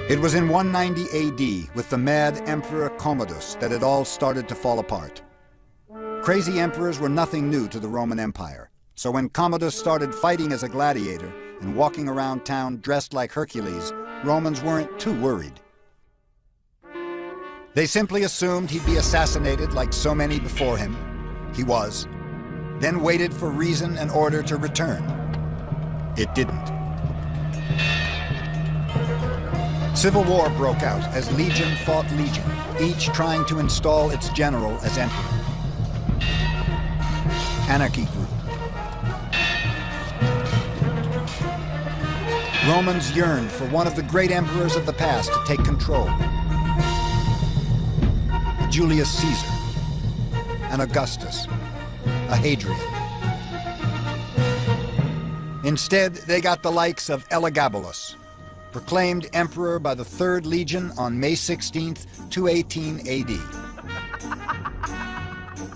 It was in 190 AD, with the mad Emperor Commodus, that it all started to fall apart. Crazy emperors were nothing new to the Roman Empire, so when Commodus started fighting as a gladiator and walking around town dressed like Hercules, Romans weren't too worried. They simply assumed he'd be assassinated like so many before him. He was. Then waited for reason and order to return. It didn't. Civil war broke out as legion fought legion, each trying to install its general as emperor. Anarchy grew. Romans yearned for one of the great emperors of the past to take control. A Julius Caesar, an Augustus, a Hadrian. Instead, they got the likes of Elagabalus, proclaimed emperor by the 3rd Legion on May 16th, 218 AD.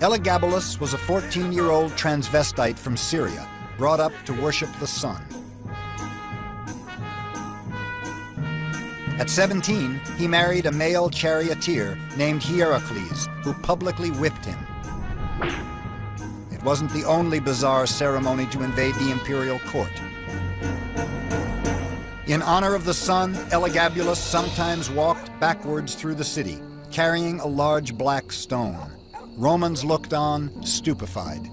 Elagabalus was a 14-year-old transvestite from Syria, brought up to worship the sun. At 17, he married a male charioteer named Hierocles, who publicly whipped him. It wasn't the only bizarre ceremony to invade the imperial court. In honor of the sun, Elagabalus sometimes walked backwards through the city, carrying a large black stone. Romans looked on, stupefied.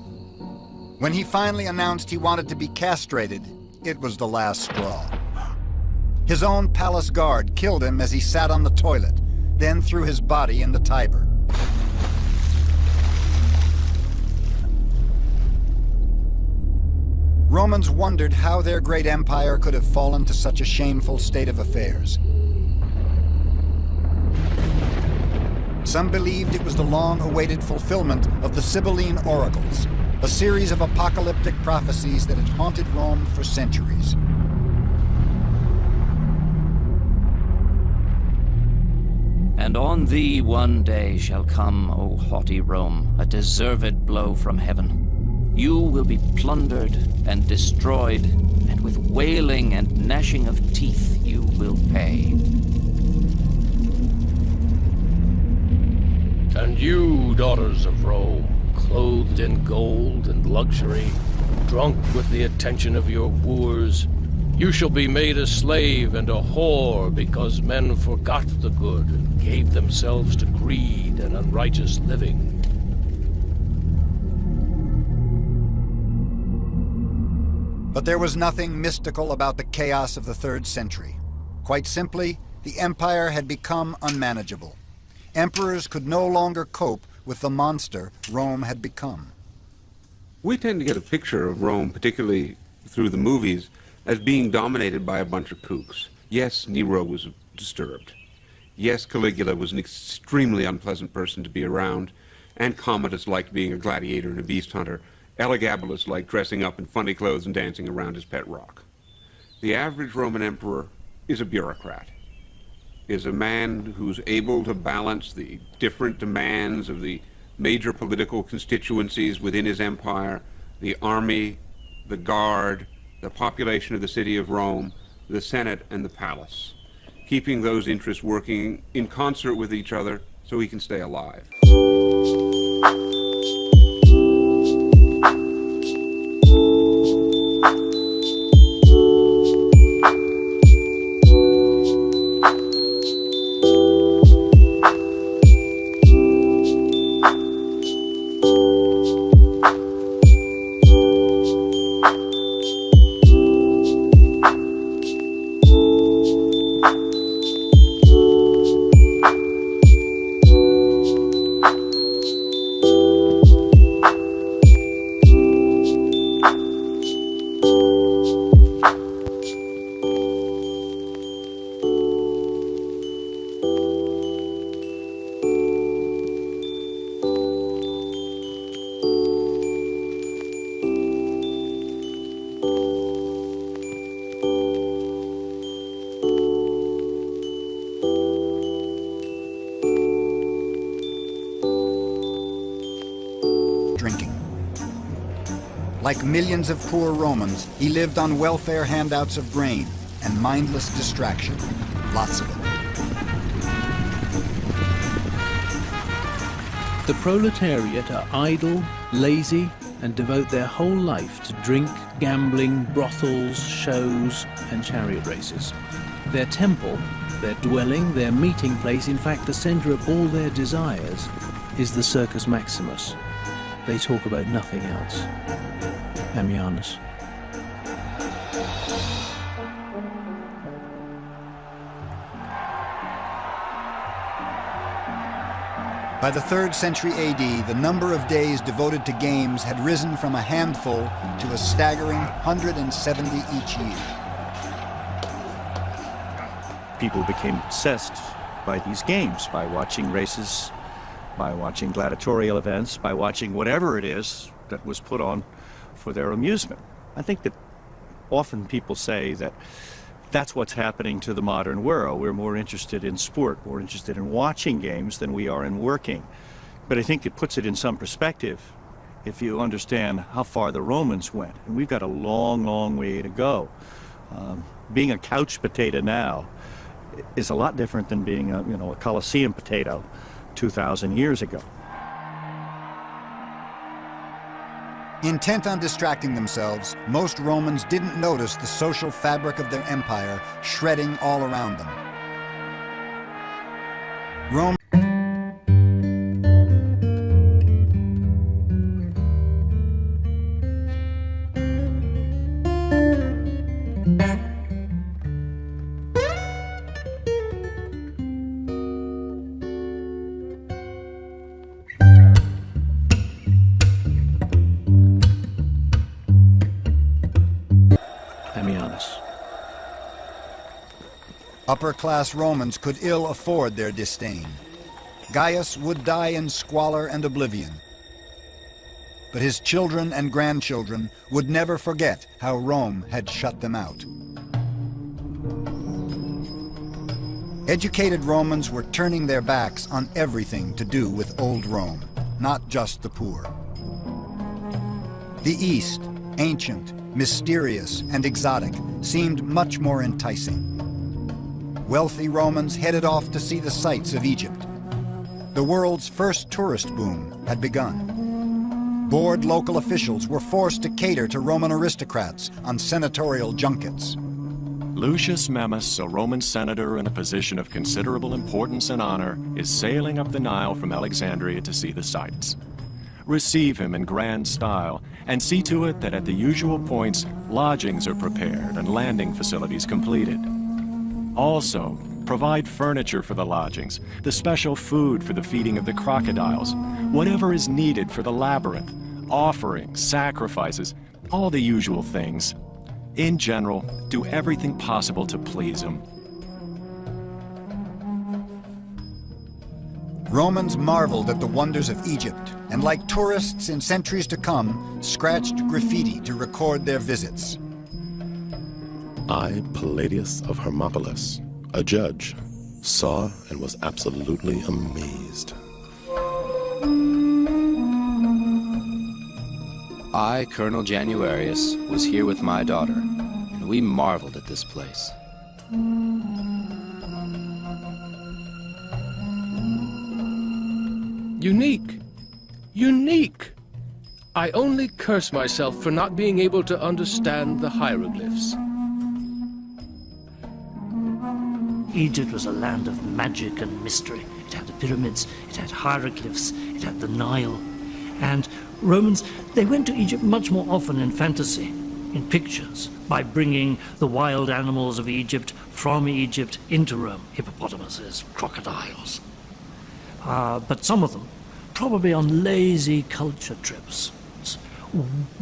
When he finally announced he wanted to be castrated, it was the last straw. His own palace guard killed him as he sat on the toilet, then threw his body in the Tiber. Romans wondered how their great empire could have fallen to such a shameful state of affairs. Some believed it was the long-awaited fulfillment of the Sibylline oracles, a series of apocalyptic prophecies that had haunted Rome for centuries. And on thee one day shall come, O haughty Rome, a deserved blow from heaven. You will be plundered and destroyed, and with wailing and gnashing of teeth you will pay. And you, daughters of Rome, clothed in gold and luxury, drunk with the attention of your wooers, you shall be made a slave and a whore because men forgot the good and gave themselves to greed and unrighteous living. But there was nothing mystical about the chaos of the 3rd century. Quite simply, the empire had become unmanageable. Emperors could no longer cope with the monster Rome had become. We tend to get a picture of Rome, particularly through the movies, as being dominated by a bunch of kooks. Yes, Nero was disturbed. Yes, Caligula was an extremely unpleasant person to be around, and Commodus liked being a gladiator and a beast hunter. Elagabalus liked dressing up in funny clothes and dancing around his pet rock. The average Roman emperor is a bureaucrat, is a man who's able to balance the different demands of the major political constituencies within his empire, the army, the guard, the population of the city of Rome, the Senate, and the palace, keeping those interests working in concert with each other so he can stay alive. Like millions of poor Romans, he lived on welfare handouts of grain and mindless distraction, lots of it. The proletariat are idle, lazy, and devote their whole life to drink, gambling, brothels, shows, and chariot races. Their temple, their dwelling, their meeting place, in fact the center of all their desires, is the Circus Maximus. They talk about nothing else. Ammianus. By the 3rd century AD, the number of days devoted to games had risen from a handful to a staggering 170 each year. People became obsessed by these games, by watching races, by watching gladiatorial events, by watching whatever it is that was put on for their amusement. I think that often people say that that's what's happening to the modern world. We're more interested in sport, more interested in watching games than we are in working. But I think it puts it in some perspective if you understand how far the Romans went. And we've got a long, long way to go. Being a couch potato now is a lot different than being a Colosseum potato 2,000 years ago. Intent on distracting themselves, most Romans didn't notice the social fabric of their empire shredding all around them. Rome Ammianus. Upper-class Romans could ill afford their disdain. Gaius would die in squalor and oblivion. But his children and grandchildren would never forget how Rome had shut them out. Educated Romans were turning their backs on everything to do with old Rome, not just the poor. The East, ancient, mysterious, and exotic, seemed much more enticing. Wealthy Romans headed off to see the sights of Egypt. The world's first tourist boom had begun. Bored local officials were forced to cater to Roman aristocrats on senatorial junkets. Lucius Memmius, a Roman senator in a position of considerable importance and honor, is sailing up the Nile from Alexandria to see the sights. Receive him in grand style, and see to it that at the usual points, lodgings are prepared and landing facilities completed. Also, provide furniture for the lodgings, the special food for the feeding of the crocodiles, whatever is needed for the labyrinth, offerings, sacrifices, all the usual things. In general, do everything possible to please him. Romans marveled at the wonders of Egypt, and like tourists in centuries to come, scratched graffiti to record their visits. I, Palladius of Hermopolis, a judge, saw and was absolutely amazed. I, Colonel Januarius, was here with my daughter, and we marveled at this place. Unique! Unique! I only curse myself for not being able to understand the hieroglyphs. Egypt was a land of magic and mystery. It had the pyramids, it had hieroglyphs, it had the Nile. And Romans, they went to Egypt much more often in fantasy, in pictures, by bringing the wild animals of Egypt from Egypt into Rome, hippopotamuses, crocodiles. But some of them, probably on lazy culture trips,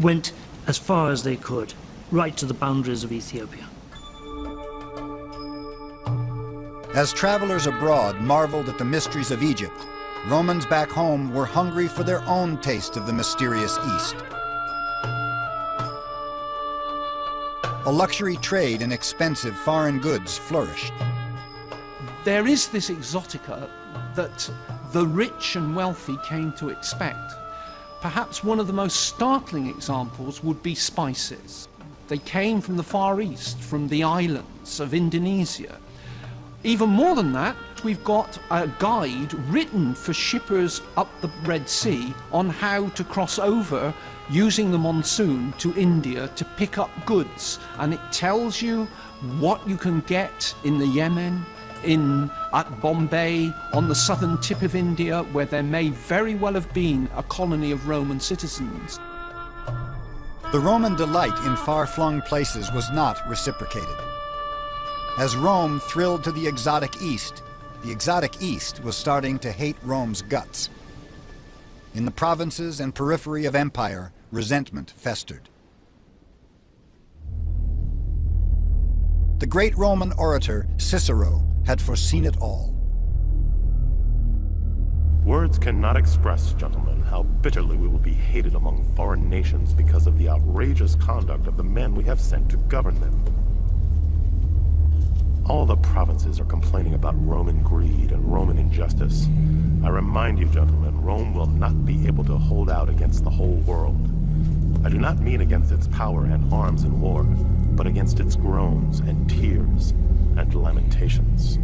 went as far as they could, right to the boundaries of Ethiopia. As travelers abroad marveled at the mysteries of Egypt, Romans back home were hungry for their own taste of the mysterious East. A luxury trade in expensive foreign goods flourished. There is this exotica that the rich and wealthy came to expect. Perhaps one of the most startling examples would be spices. They came from the Far East, from the islands of Indonesia. Even more than that, fact, we've got a guide written for shippers up the Red Sea on how to cross over using the monsoon to India to pick up goods. And it tells you what you can get in the Yemen, at Bombay, on the southern tip of India, where there may very well have been a colony of Roman citizens. The Roman delight in far-flung places was not reciprocated. As Rome thrilled to the exotic East was starting to hate Rome's guts. In the provinces and periphery of empire, resentment festered. The great Roman orator Cicero had foreseen it all. Words cannot express, gentlemen, how bitterly we will be hated among foreign nations because of the outrageous conduct of the men we have sent to govern them. All the provinces are complaining about Roman greed and Roman injustice. I remind you, gentlemen, Rome will not be able to hold out against the whole world. I do not mean against its power and arms in war, but against its groans and tears and lamentations.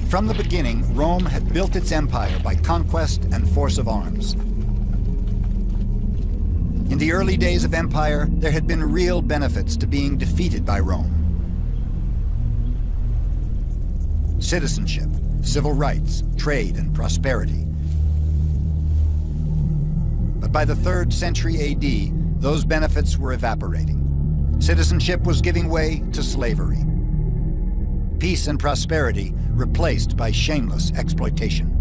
From the beginning, Rome had built its empire by conquest and force of arms. In the early days of empire, there had been real benefits to being defeated by Rome. Citizenship, civil rights, trade, and prosperity. But by the 3rd century AD, those benefits were evaporating. Citizenship was giving way to slavery. Peace and prosperity replaced by shameless exploitation.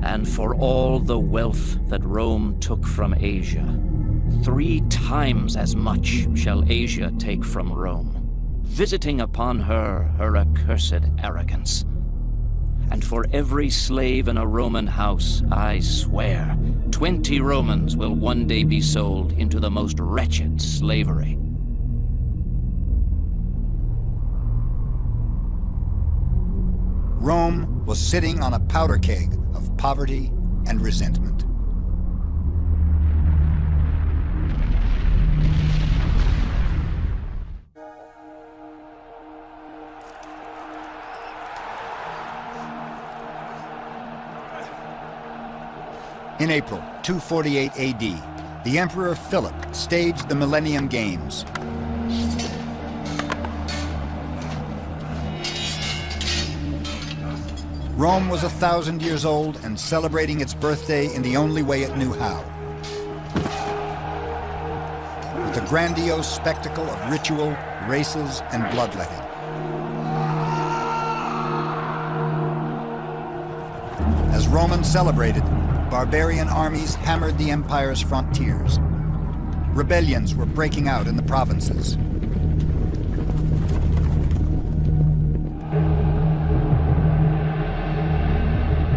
And for all the wealth that Rome took from Asia, 3 times as much shall Asia take from Rome, visiting upon her accursed arrogance. And for every slave in a Roman house, I swear, 20 Romans will one day be sold into the most wretched slavery. Rome was sitting on a powder keg of poverty and resentment. In April 248 AD, the Emperor Philip staged the Millennium Games. Rome was 1,000 years old and celebrating its birthday in the only way it knew how. With a grandiose spectacle of ritual, races, and bloodletting. As Romans celebrated, barbarian armies hammered the empire's frontiers. Rebellions were breaking out in the provinces.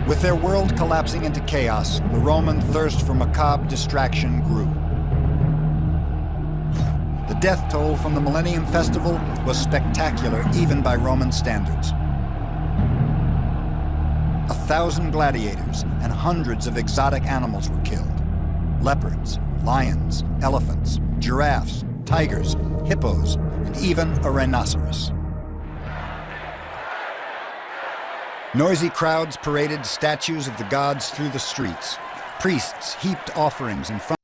With their world collapsing into chaos, the Roman thirst for macabre distraction grew. The death toll from the Millennium Festival was spectacular even by Roman standards. 1,000 gladiators and hundreds of exotic animals were killed. Leopards, lions, elephants, giraffes, tigers, hippos, and even a rhinoceros. Noisy crowds paraded statues of the gods through the streets. Priests heaped offerings in front.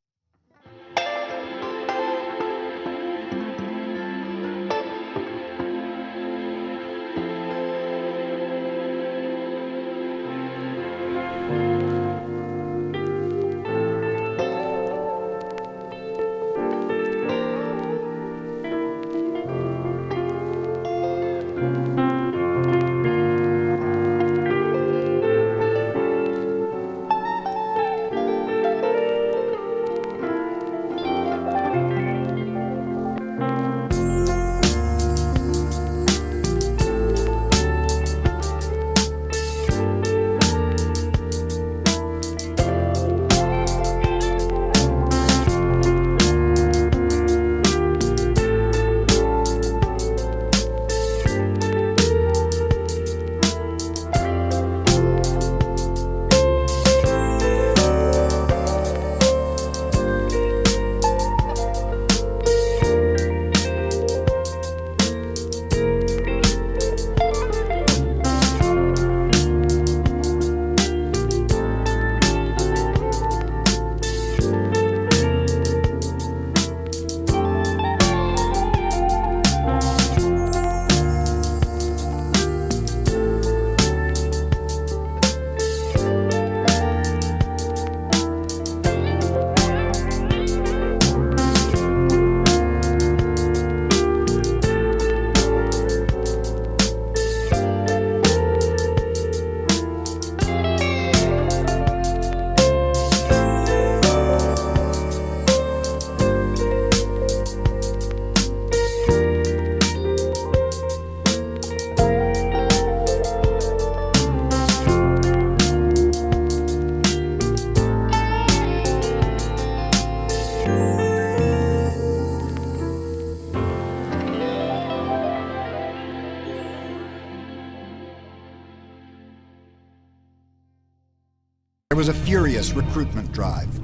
was a furious recruitment drive.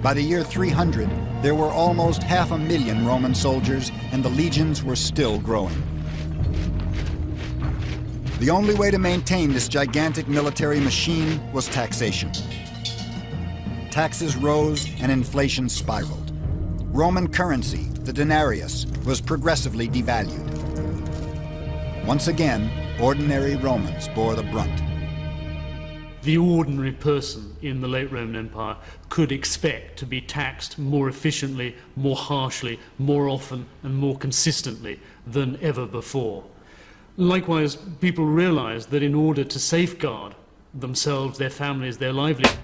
By the year 300, there were almost 500,000 Roman soldiers, and the legions were still growing. The only way to maintain this gigantic military machine was taxation. Taxes rose and inflation spiraled. Roman currency, the denarius, was progressively devalued. Once again, ordinary Romans bore the brunt. The ordinary person in the late Roman Empire could expect to be taxed more efficiently, more harshly, more often, and more consistently than ever before. Likewise, people realized that in order to safeguard themselves, their families, their livelihood,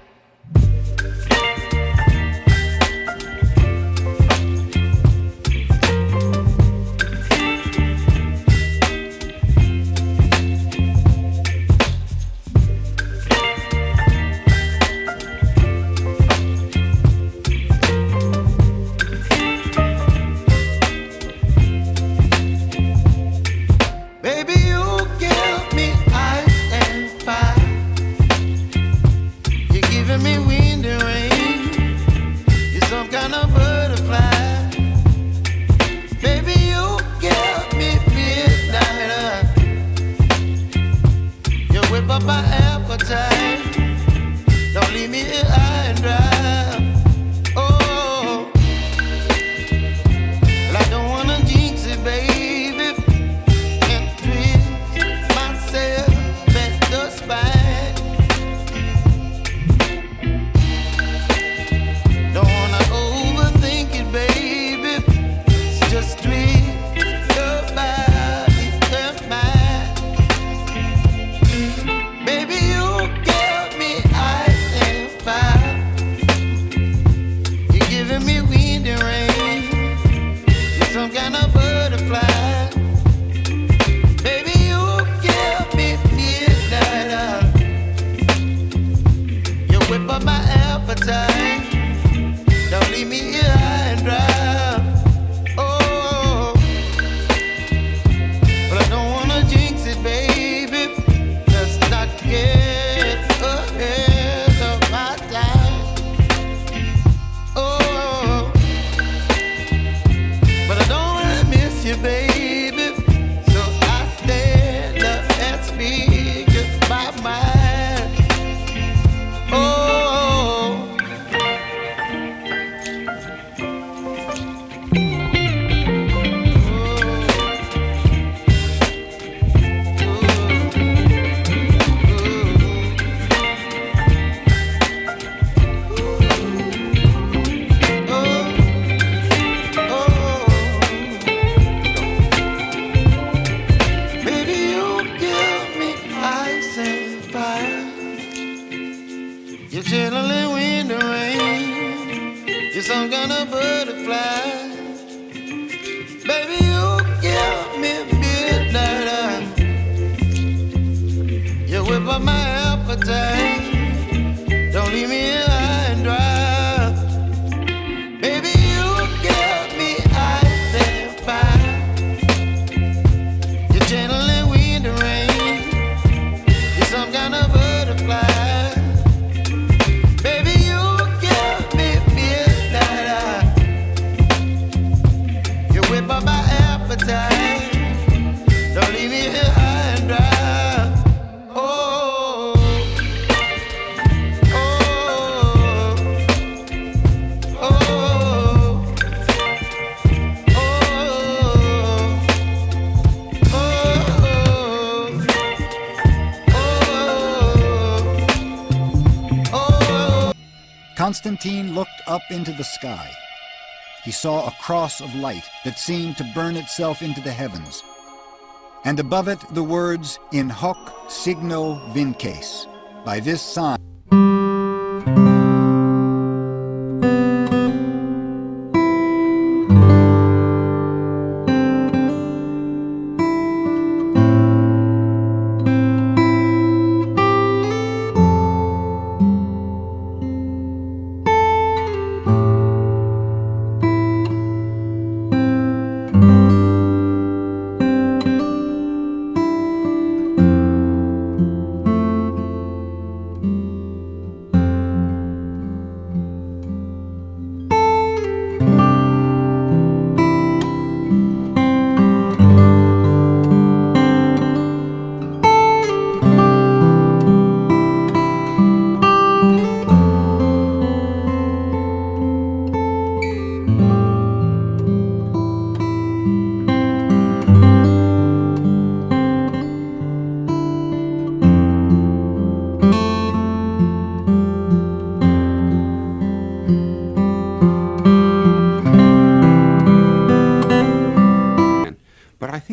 Constantine looked up into the sky. He saw a cross of light that seemed to burn itself into the heavens, and above it the words, "In hoc signo vinces," by this sign.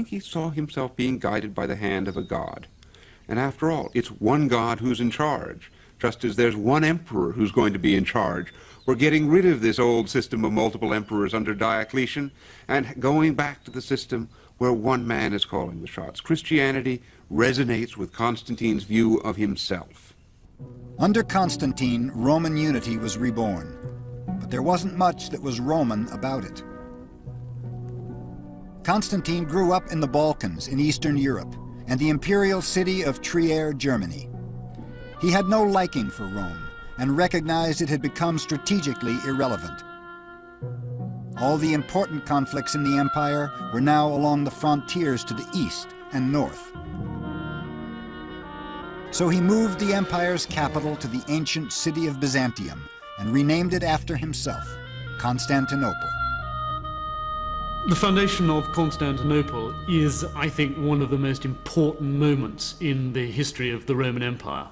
think he saw himself being guided by the hand of a god. And after all, it's one god who's in charge, just as there's one emperor who's going to be in charge. We're getting rid of this old system of multiple emperors under Diocletian and going back to the system where one man is calling the shots. Christianity resonates with Constantine's view of himself. Under Constantine, Roman unity was reborn, but there wasn't much that was Roman about it. Constantine grew up in the Balkans in Eastern Europe and the imperial city of Trier, Germany. He had no liking for Rome and recognized it had become strategically irrelevant. All the important conflicts in the empire were now along the frontiers to the east and north. So he moved the empire's capital to the ancient city of Byzantium and renamed it after himself, Constantinople. The foundation of Constantinople is, I think, one of the most important moments in the history of the Roman Empire.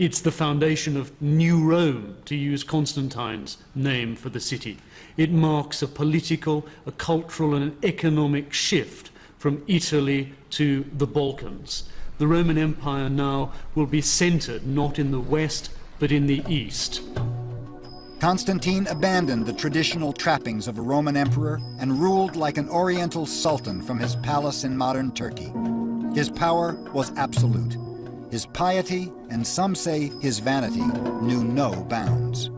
It's the foundation of New Rome, to use Constantine's name for the city. It marks a political, a cultural, and an economic shift from Italy to the Balkans. The Roman Empire now will be centered not in the west, but in the east. Constantine abandoned the traditional trappings of a Roman emperor and ruled like an oriental sultan from his palace in modern Turkey. His power was absolute. His piety, and some say his vanity, knew no bounds.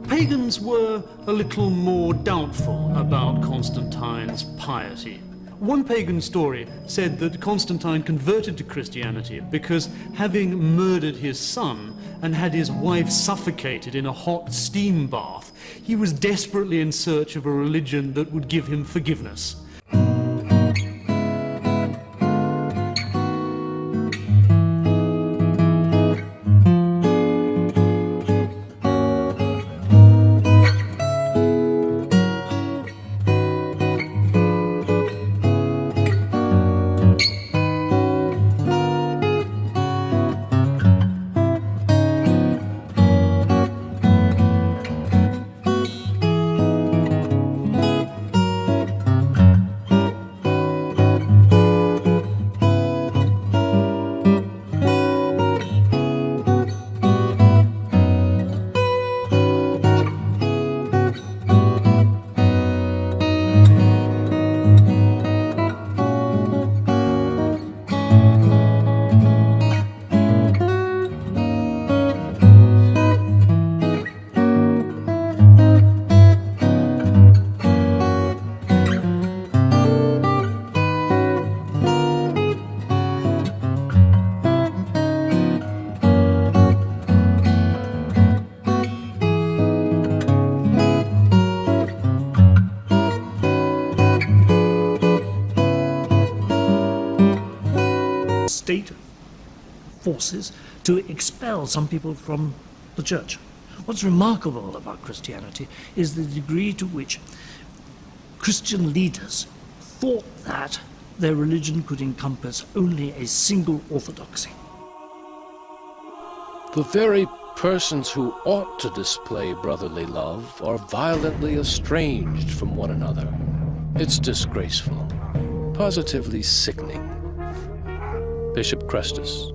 Pagans were a little more doubtful about Constantine's piety. One pagan story said that Constantine converted to Christianity because, having murdered his son and had his wife suffocated in a hot steam bath, he was desperately in search of a religion that would give him forgiveness. State forces to expel some people from the church. What's remarkable about Christianity is the degree to which Christian leaders thought that their religion could encompass only a single orthodoxy. The very persons who ought to display brotherly love are violently estranged from one another. It's disgraceful, positively sickening. Bishop Crestus.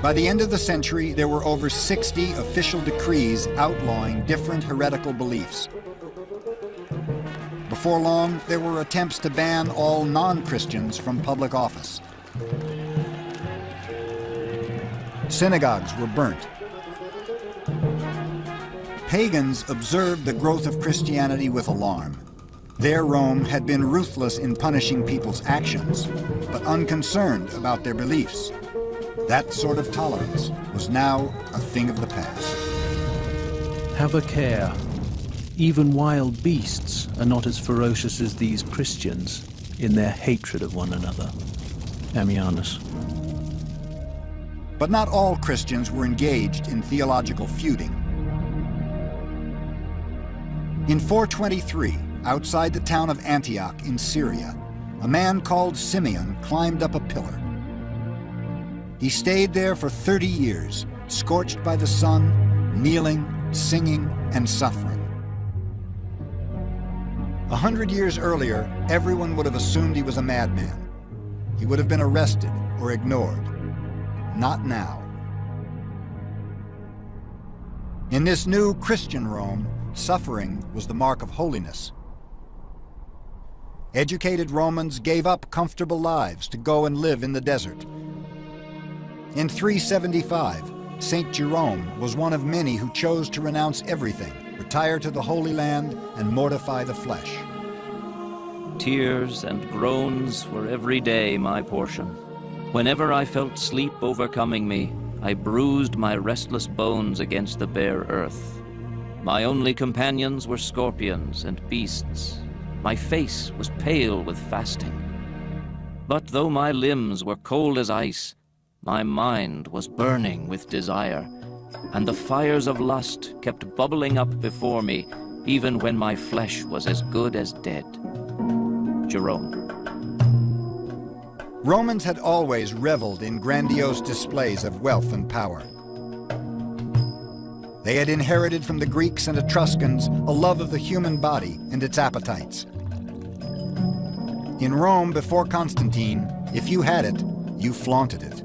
By the end of the century, there were over 60 official decrees outlawing different heretical beliefs. Before long, there were attempts to ban all non-Christians from public office. Synagogues were burnt. Pagans observed the growth of Christianity with alarm. Their Rome had been ruthless in punishing people's actions, but unconcerned about their beliefs. That sort of tolerance was now a thing of the past. Have a care. Even wild beasts are not as ferocious as these Christians in their hatred of one another. Ammianus. But not all Christians were engaged in theological feuding. In 423, outside the town of Antioch in Syria, a man called Simeon climbed up a pillar. He stayed there for 30 years, scorched by the sun, kneeling, singing, and suffering. 100 years earlier, everyone would have assumed he was a madman. He would have been arrested or ignored. Not now. In this new Christian Rome, suffering was the mark of holiness. Educated Romans gave up comfortable lives to go and live in the desert. In 375, Saint Jerome was one of many who chose to renounce everything, retire to the Holy Land, and mortify the flesh. Tears and groans were every day my portion. Whenever I felt sleep overcoming me, I bruised my restless bones against the bare earth. My only companions were scorpions and beasts. My face was pale with fasting. But though my limbs were cold as ice, my mind was burning with desire, and the fires of lust kept bubbling up before me, even when my flesh was as good as dead. Jerome. Romans had always reveled in grandiose displays of wealth and power. They had inherited from the Greeks and Etruscans a love of the human body and its appetites. In Rome before Constantine, if you had it, you flaunted it.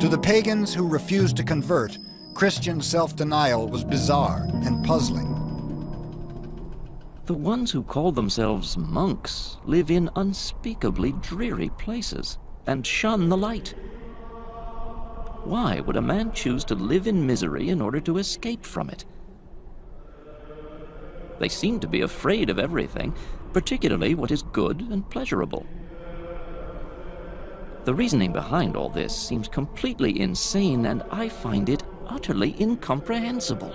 To the pagans who refused to convert, Christian self-denial was bizarre and puzzling. The ones who call themselves monks live in unspeakably dreary places and shun the light. Why would a man choose to live in misery in order to escape from it? They seem to be afraid of everything, particularly what is good and pleasurable. The reasoning behind all this seems completely insane, and I find it utterly incomprehensible.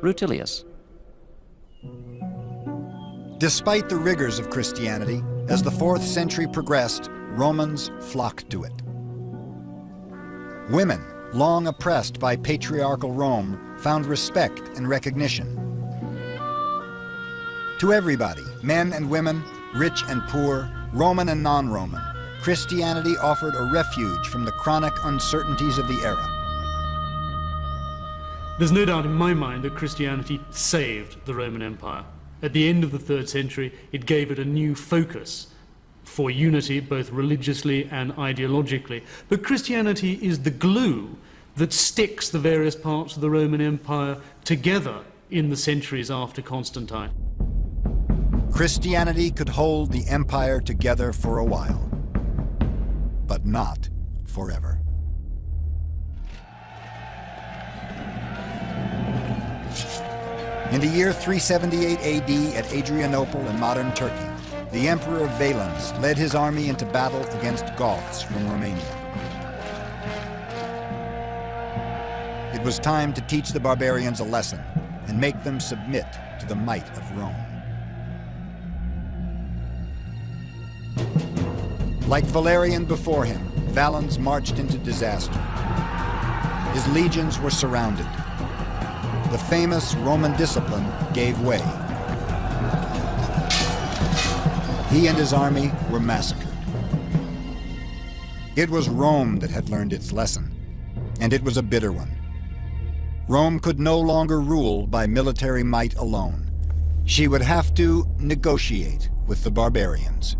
Rutilius. Despite the rigors of Christianity, as the 4th century progressed, Romans flocked to it. Women, long oppressed by patriarchal Rome, found respect and recognition. To everybody, men and women, rich and poor, Roman and non-Roman, Christianity offered a refuge from the chronic uncertainties of the era. There's no doubt in my mind that Christianity saved the Roman Empire. At the end of the 3rd century, it gave it a new focus for unity, both religiously and ideologically. But Christianity is the glue that sticks the various parts of the Roman Empire together in the centuries after Constantine. Christianity could hold the empire together for a while, but not forever. In the year 378 AD at Adrianople in modern Turkey, the Emperor Valens led his army into battle against Goths from Romania. It was time to teach the barbarians a lesson and make them submit to the might of Rome. Like Valerian before him, Valens marched into disaster. His legions were surrounded. The famous Roman discipline gave way. He and his army were massacred. It was Rome that had learned its lesson, and it was a bitter one. Rome could no longer rule by military might alone. She would have to negotiate with the barbarians.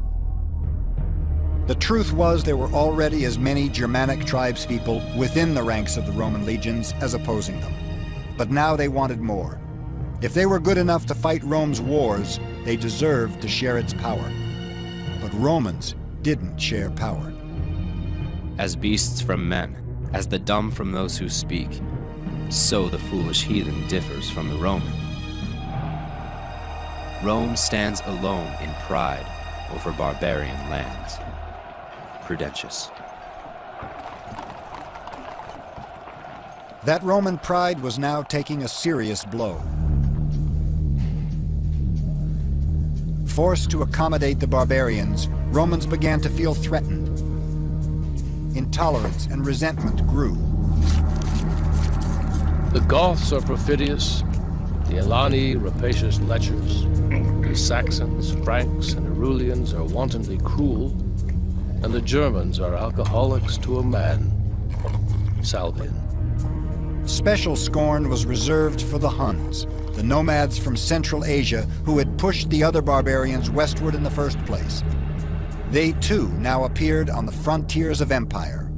The truth was there were already as many Germanic tribespeople within the ranks of the Roman legions as opposing them. But now they wanted more. If they were good enough to fight Rome's wars, they deserved to share its power. But Romans didn't share power. As beasts from men, as the dumb from those who speak, so the foolish heathen differs from the Roman. Rome stands alone in pride over barbarian lands. Prudentius. That Roman pride was now taking a serious blow. Forced to accommodate the barbarians, Romans began to feel threatened. Intolerance and resentment grew. The Goths are perfidious, the Alani rapacious lechers, the Saxons, Franks, and Arulians are wantonly cruel, and the Germans are alcoholics to a man. Salvian. Special scorn was reserved for the Huns, the nomads from Central Asia who had pushed the other barbarians westward in the first place. They too now appeared on the frontiers of empire.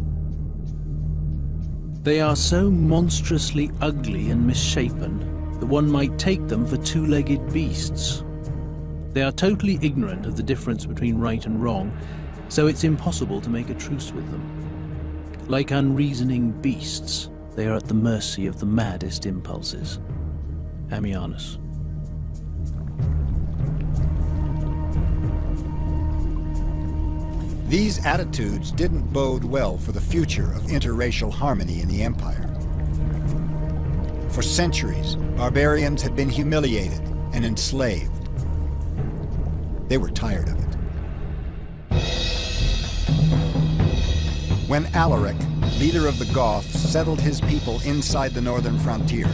They are so monstrously ugly and misshapen that one might take them for two-legged beasts. They are totally ignorant of the difference between right and wrong, so it's impossible to make a truce with them. Like unreasoning beasts, they are at the mercy of the maddest impulses. Ammianus. These attitudes didn't bode well for the future of interracial harmony in the empire. For centuries, barbarians had been humiliated and enslaved. They were tired of it. When Alaric, leader of the Goths, settled his people inside the northern frontier,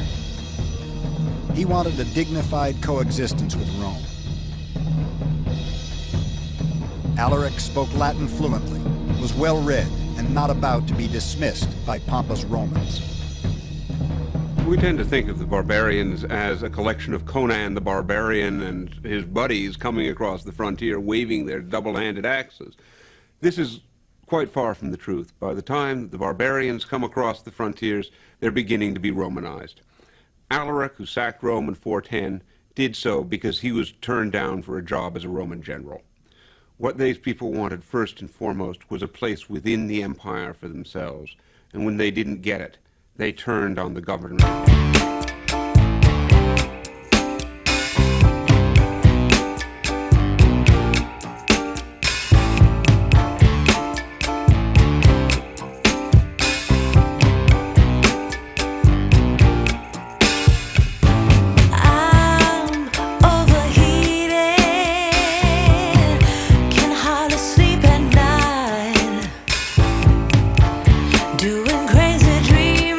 he wanted a dignified coexistence with Rome. Alaric spoke Latin fluently, was well-read, and not about to be dismissed by pompous Romans. We tend to think of the barbarians as a collection of Conan the Barbarian and his buddies coming across the frontier waving their double-handed axes. This is quite far from the truth. By the time the barbarians come across the frontiers, they're beginning to be Romanized. Alaric, who sacked Rome in 410, did so because he was turned down for a job as a Roman general. What these people wanted first and foremost was a place within the empire for themselves, and when they didn't get it, they turned on the government. Doing crazy dreaming.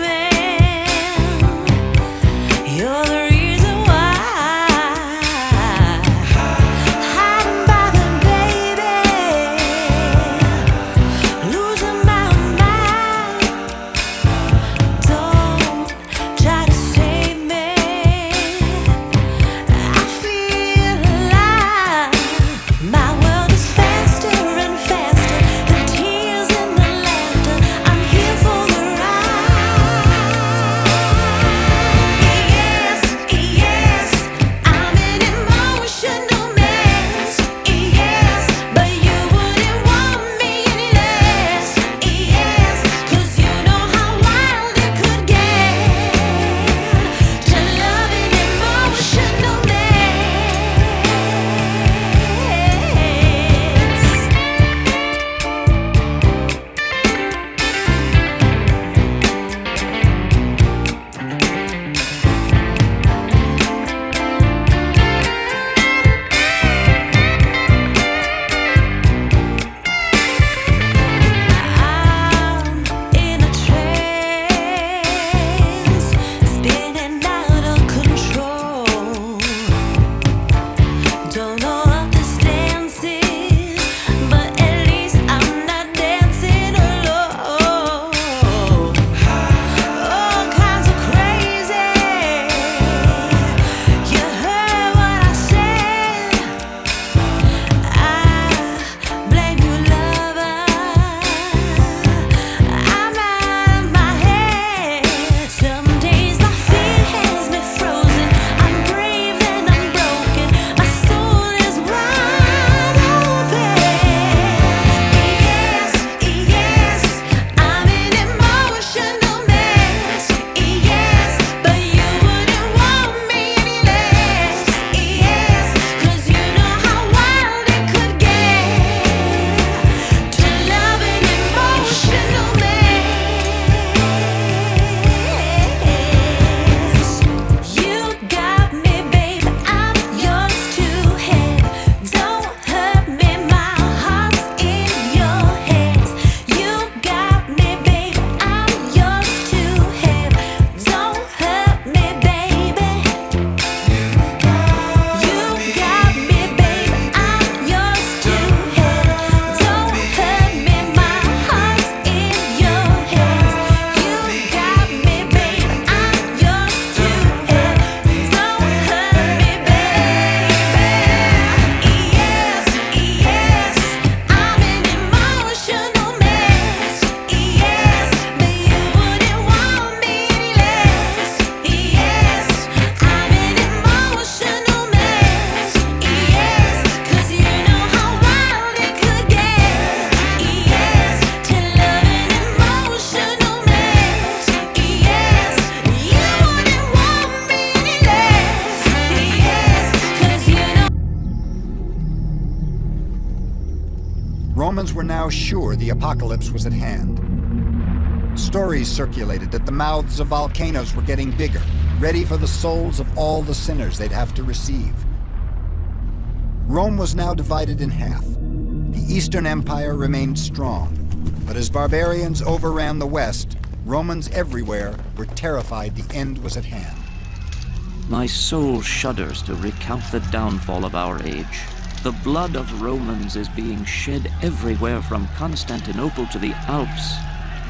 were now sure the apocalypse was at hand. Stories circulated that the mouths of volcanoes were getting bigger, ready for the souls of all the sinners they'd have to receive. Rome was now divided in half. The Eastern Empire remained strong, but as barbarians overran the West, Romans everywhere were terrified the end was at hand. My soul shudders to recount the downfall of our age. The blood of Romans is being shed everywhere from Constantinople to the Alps.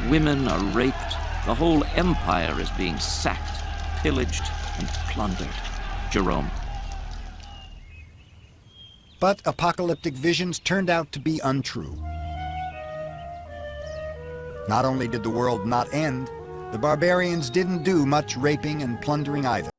Women are raped. The whole empire is being sacked, pillaged, and plundered. Jerome. But apocalyptic visions turned out to be untrue. Not only did the world not end, the barbarians didn't do much raping and plundering either.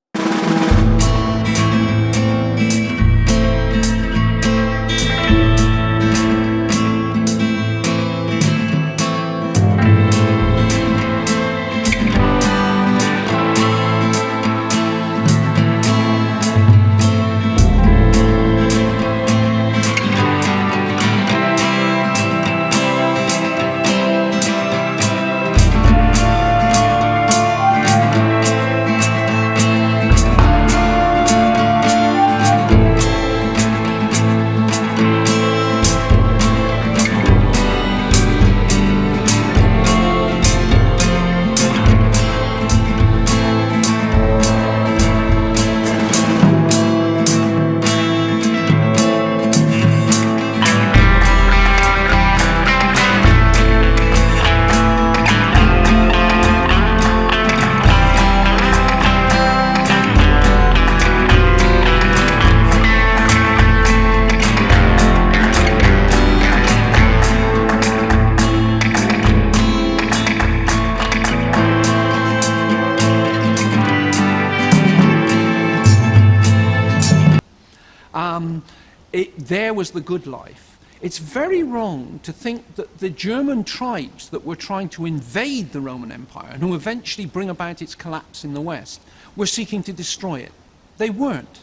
There was the good life. It's very wrong to think that the German tribes that were trying to invade the Roman Empire and who eventually bring about its collapse in the West were seeking to destroy it. They weren't.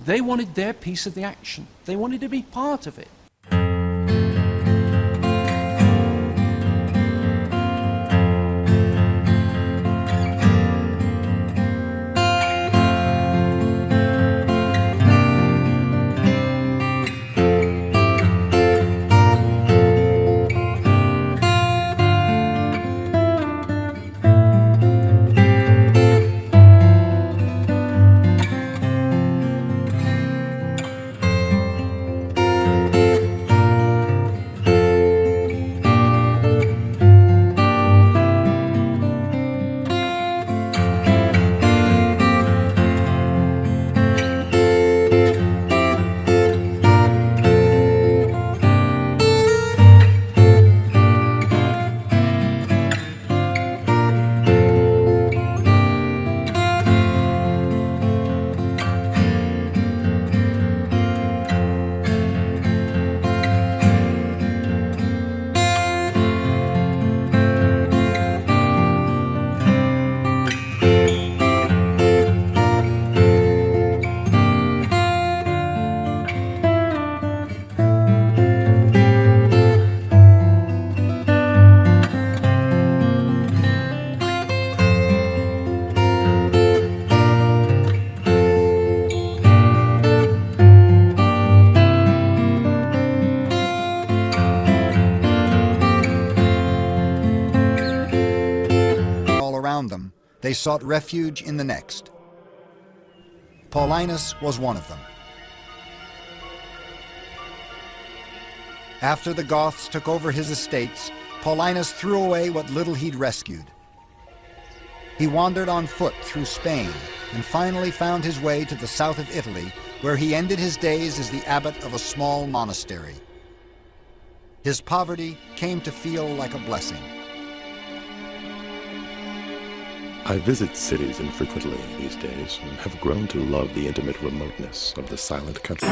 They wanted their piece of the action. They wanted to be part of it. They sought refuge in the next. Paulinus was one of them. After the Goths took over his estates, Paulinus threw away what little he'd rescued. He wandered on foot through Spain and finally found his way to the south of Italy, where he ended his days as the abbot of a small monastery. His poverty came to feel like a blessing. I visit cities infrequently these days and have grown to love the intimate remoteness of the silent country.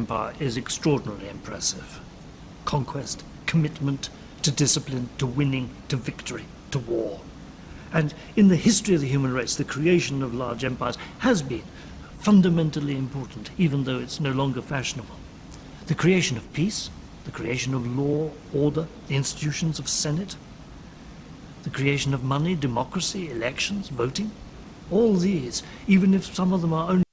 Empire is extraordinarily impressive. Conquest, commitment to discipline, to winning, to victory, to war. And in the history of the human race, the creation of large empires has been fundamentally important, even though it's no longer fashionable. The creation of peace, the creation of law, order, the institutions of Senate, the creation of money, democracy, elections, voting, all these, even if some of them are only